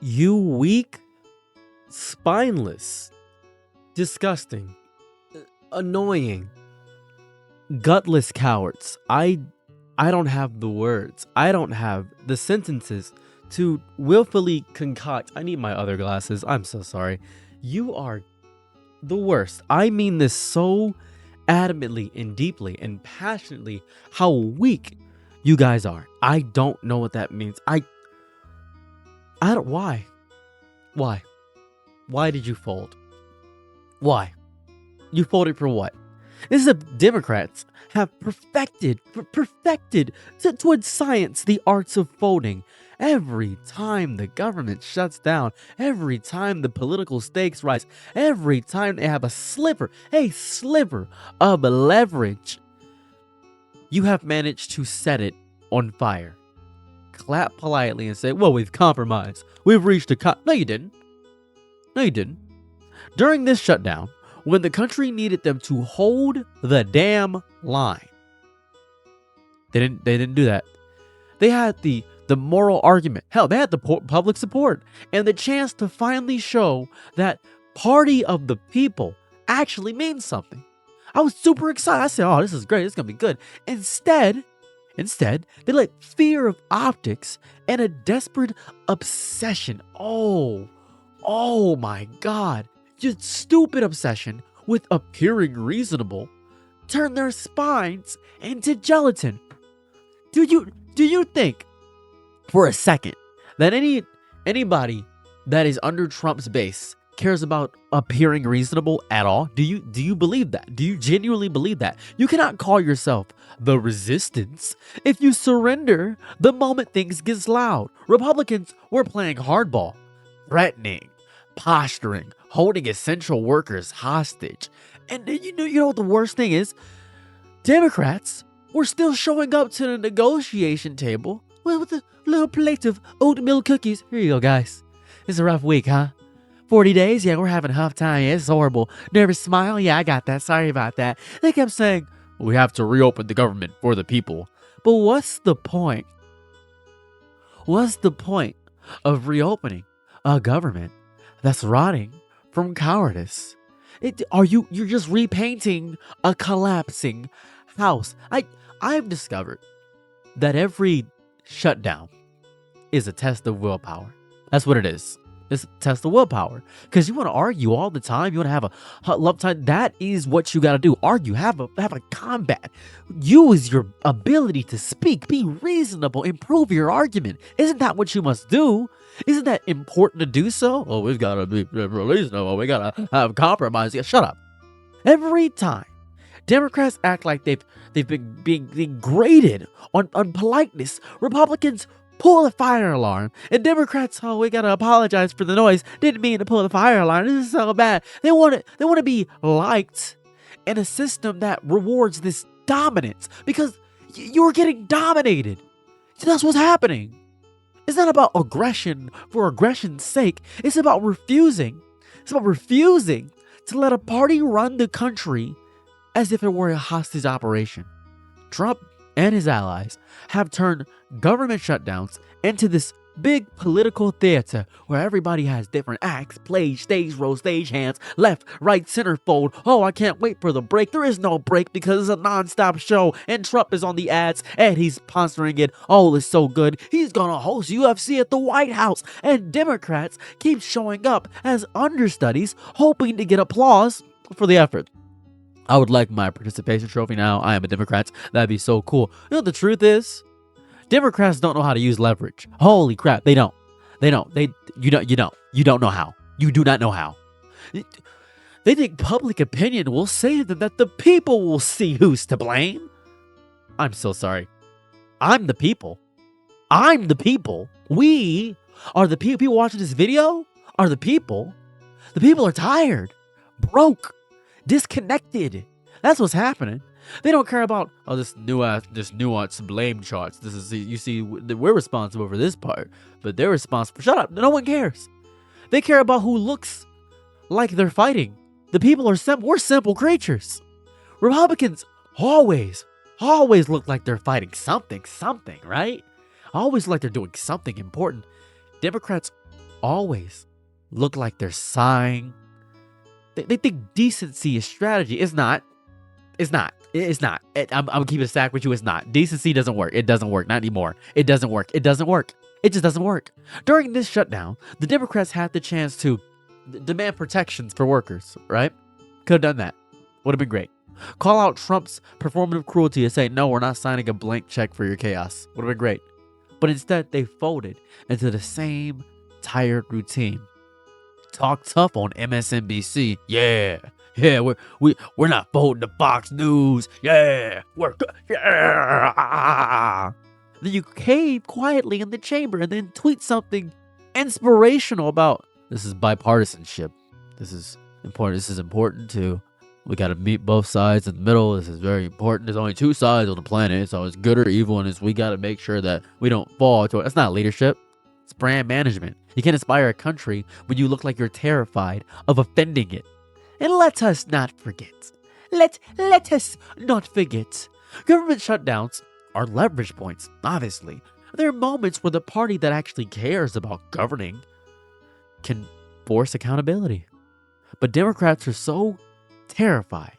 You weak, spineless, disgusting, annoying, gutless cowards. I don't have the words. I don't have the sentences to willfully concoct. I need my other glasses. I'm so sorry. You are the worst. I mean this so adamantly and deeply and passionately how weak you guys are. I don't know what that means. I don't why? Why? Why did you fold? Why? You folded for what? This is a Democrats have perfected towards science the arts of folding. Every time the government shuts down, every time the political stakes rise, every time they have a sliver of leverage, you have managed to set it on fire. Clap politely and say, well, we've compromised. We've reached a No, you didn't. No, you didn't. During this shutdown, when the country needed them to hold the damn line, they didn't do that. They had the moral argument. Hell, they had the public support and the chance to finally show that party of the people actually means something. I was super excited. I said, oh, this is great. It's going to be good. Instead, they let fear of optics and a desperate obsession. Oh my God. Just stupid obsession with appearing reasonable turn their spines into gelatin. Do you think for a second that anybody that is under Trump's base cares about appearing reasonable at all? Do you believe that? Do you genuinely believe that? You cannot call yourself the resistance if you surrender the moment things get loud. Republicans were playing hardball, threatening, posturing, holding essential workers hostage. And you know what the worst thing is? Democrats were still showing up to the negotiation table with a little plate of oatmeal cookies. Here you go, guys. It's a rough week, huh? 40 days? Yeah, we're having a tough time. Yeah, it's horrible. Nervous smile? Yeah, I got that. Sorry about that. They kept saying, we have to reopen the government for the people. But what's the point? What's the point of reopening a government that's rotting from cowardice? You're just repainting a collapsing house. I've discovered that every shutdown is a test of willpower. That's what it is. It's a test of willpower. Because you want to argue all the time. You want to have a love time. That is what you got to do. Argue. Have a combat. Use your ability to speak. Be reasonable. Improve your argument. Isn't that what you must do? Isn't that important to do so? Oh, we've got to be reasonable. We got to have compromise. Yeah, shut up. Every time Democrats act like they've been being graded on politeness, Republicans pull the fire alarm, and Democrats, oh, we gotta apologize for the noise. Didn't mean to pull the fire alarm. This is so bad. They want to be liked in a system that rewards this dominance because you're getting dominated. So that's what's happening. It's not about aggression for aggression's sake. It's about refusing. It's about refusing to let a party run the country as if it were a hostage operation. Trump and his allies have turned government shutdowns into this big political theater where everybody has different acts, plays, stage roles, stage hands, left, right, center fold. Oh, I can't wait for the break. There is no break because it's a non-stop show and Trump is on the ads and he's sponsoring it. Oh, it's so good. He's gonna host UFC at the White House, and Democrats keep showing up as understudies hoping to get applause for the effort. I would like my participation trophy now. I am a Democrat. That'd be so cool. You know what the truth is? Democrats don't know how to use leverage. Holy crap, they don't. You don't know how. You do not know how. They think public opinion will say to them that the people will see who's to blame. I'm so sorry. I'm the people. I'm the people. We are the people. People watching this video are the people. The people are tired, broke, disconnected. That's what's happening. They don't care about this nuanced blame charts. This is, you see, we're responsible for this part, but they're responsible. Shut up. No one cares. They care about who looks like they're fighting. The people are we're simple creatures. Republicans always look like they're fighting something, right? Always like they're doing something important. Democrats always look like they're sighing. They think decency is strategy. It's not. It's not. It's not. I'm keeping a stack with you. It's not. Decency doesn't work. It doesn't work. Not anymore. It doesn't work. It doesn't work. It just doesn't work. During this shutdown, the Democrats had the chance to demand protections for workers, right? Could have done that. Would have been great. Call out Trump's performative cruelty and say, no, we're not signing a blank check for your chaos. Would have been great. But instead, they folded into the same tired routine. Talk tough on MSNBC. Yeah, we're not folding to Fox News. Yeah, we're good. Yeah. Then you cave quietly in the chamber and then tweet something inspirational about this is bipartisanship. This is important. This is important too. We got to meet both sides in the middle. This is very important. There's only two sides on the planet, so it's good or evil, and we got to make sure that we don't fall to it. That's not leadership. It's brand management. You can't inspire a country when you look like you're terrified of offending it. And let us not forget. Let us not forget. Government shutdowns are leverage points, obviously. There are moments where the party that actually cares about governing can force accountability. But Democrats are so terrified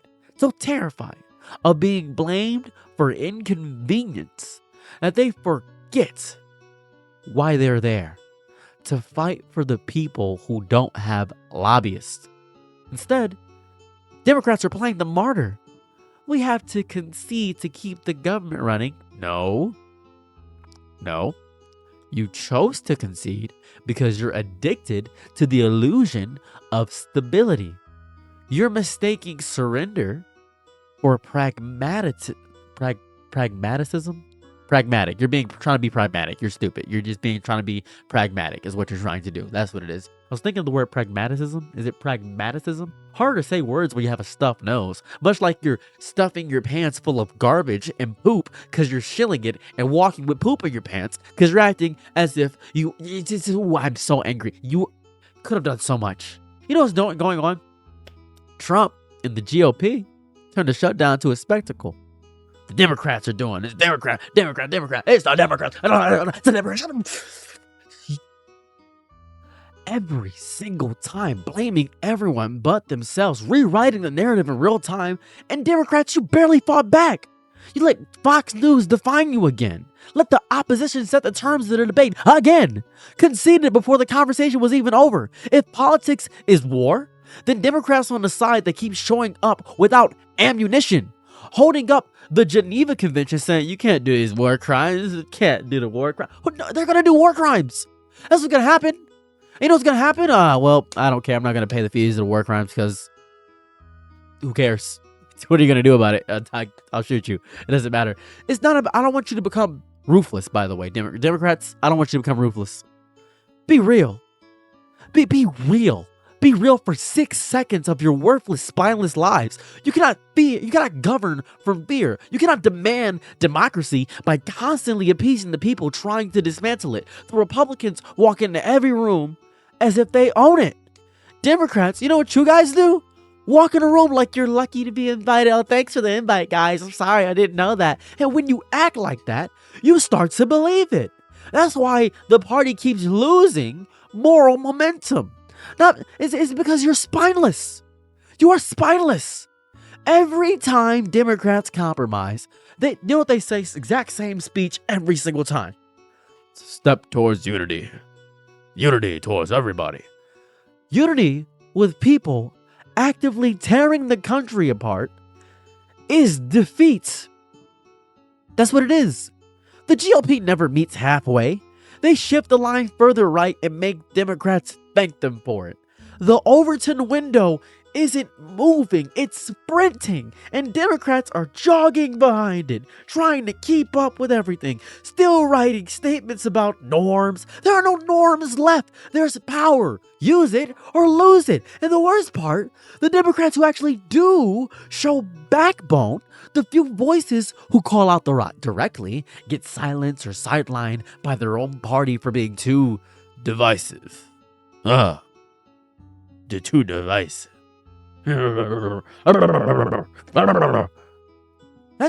of being blamed for inconvenience that they forget why they're there. To fight for the people who don't have lobbyists. Instead, Democrats are playing the martyr. We have to concede to keep the government running. No. You chose to concede because you're addicted to the illusion of stability. You're mistaking surrender for pragmatism. Pragmatic. You're trying to be pragmatic. You're stupid. You're just trying to be pragmatic is what you're trying to do. That's what it is. I was thinking of the word pragmatism. Is it pragmatism? Harder to say words when you have a stuffed nose. Much like you're stuffing your pants full of garbage and poop because you're shilling it and walking with poop in your pants because you're acting as if I'm so angry. You could have done so much. You know what's going on? Trump and the GOP turned the shutdown to a spectacle. The Democrats are doing this. Democrat. It's the Democrats. It's the Democrats. Every single time, blaming everyone but themselves, rewriting the narrative in real time, and Democrats, you barely fought back. You let Fox News define you again. Let the opposition set the terms of the debate again. Conceded before the conversation was even over. If politics is war, then Democrats on the side that keep showing up without ammunition, holding up the Geneva Convention saying you can't do these war crimes, you can't do the war crimes. No, they're going to do war crimes. That's what's going to happen. You know what's going to happen? Well, I don't care. I'm not going to pay the fees of the war crimes because who cares? What are you going to do about it? I'll shoot you. It doesn't matter. It's not about, I don't want you to become ruthless, by the way. Democrats, I don't want you to become ruthless. Be real. Be real. Be real for 6 seconds of your worthless, spineless lives. You cannot govern from fear. You cannot demand democracy by constantly appeasing the people trying to dismantle it. The Republicans walk into every room as if they own it. Democrats, you know what you guys do? Walk in a room like you're lucky to be invited. Oh, thanks for the invite, guys. I'm sorry, I didn't know that. And when you act like that, you start to believe it. That's why the party keeps losing moral momentum. It's because you're spineless. You are spineless. Every time Democrats compromise, you know what they say? Exact same speech every single time. Step towards unity. Unity towards everybody. Unity with people actively tearing the country apart is defeat. That's what it is. The GOP never meets halfway. They shift the line further right and make Democrats thank them for it. The Overton window isn't moving, it's sprinting, and Democrats are jogging behind it, trying to keep up with everything, still writing statements about norms. There are no norms left. There's power. Use it or lose it. And the worst part, the Democrats who actually do show backbone, the few voices who call out the rot directly, get silenced or sidelined by their own party for being too divisive. They're too divisive. That's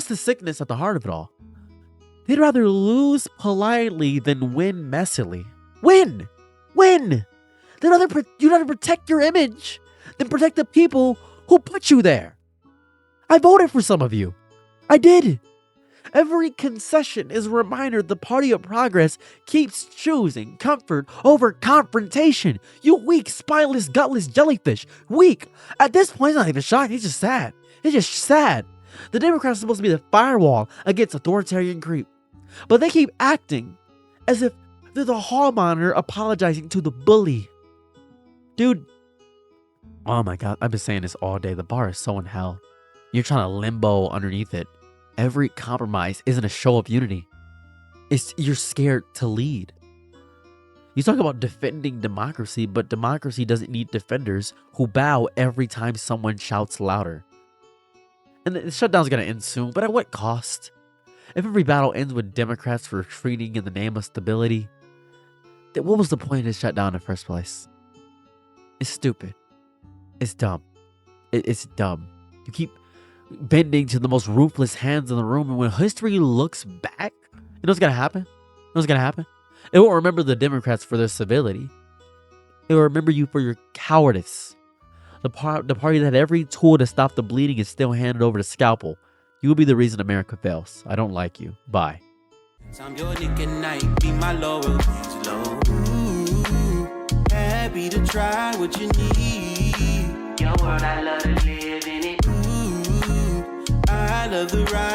the sickness at the heart of it all. They'd rather lose politely than win messily. Win! You'd rather protect your image than protect the people who put you there. I voted for some of you. I did. Every concession is a reminder the party of progress keeps choosing comfort over confrontation. You weak, spineless, gutless jellyfish. Weak. At this point, he's not even shocked. He's just sad. He's just sad. The Democrats are supposed to be the firewall against authoritarian creep. But they keep acting as if they're the hall monitor apologizing to the bully. Dude. Oh my God. I've been saying this all day. The bar is so in hell. You're trying to limbo underneath it. Every compromise isn't a show of unity. You're scared to lead. You talk about defending democracy, but democracy doesn't need defenders who bow every time someone shouts louder. And the shutdown's going to end soon, but at what cost? If every battle ends with Democrats retreating in the name of stability, then what was the point of this shutdown in the first place? It's stupid. It's dumb. It's dumb. You keep bending to the most ruthless hands in the room, and when history looks back, you know what's gonna happen? It won't remember the Democrats for their civility. It will remember you for your cowardice. The party that had every tool to stop the bleeding is still handed over the scalpel. You will be the reason America fails. I don't like you. Bye. I'm your Nick and Night, be my Laurel Angelo. Happy to try what you need. Your world, I love to live in it. I love the ride.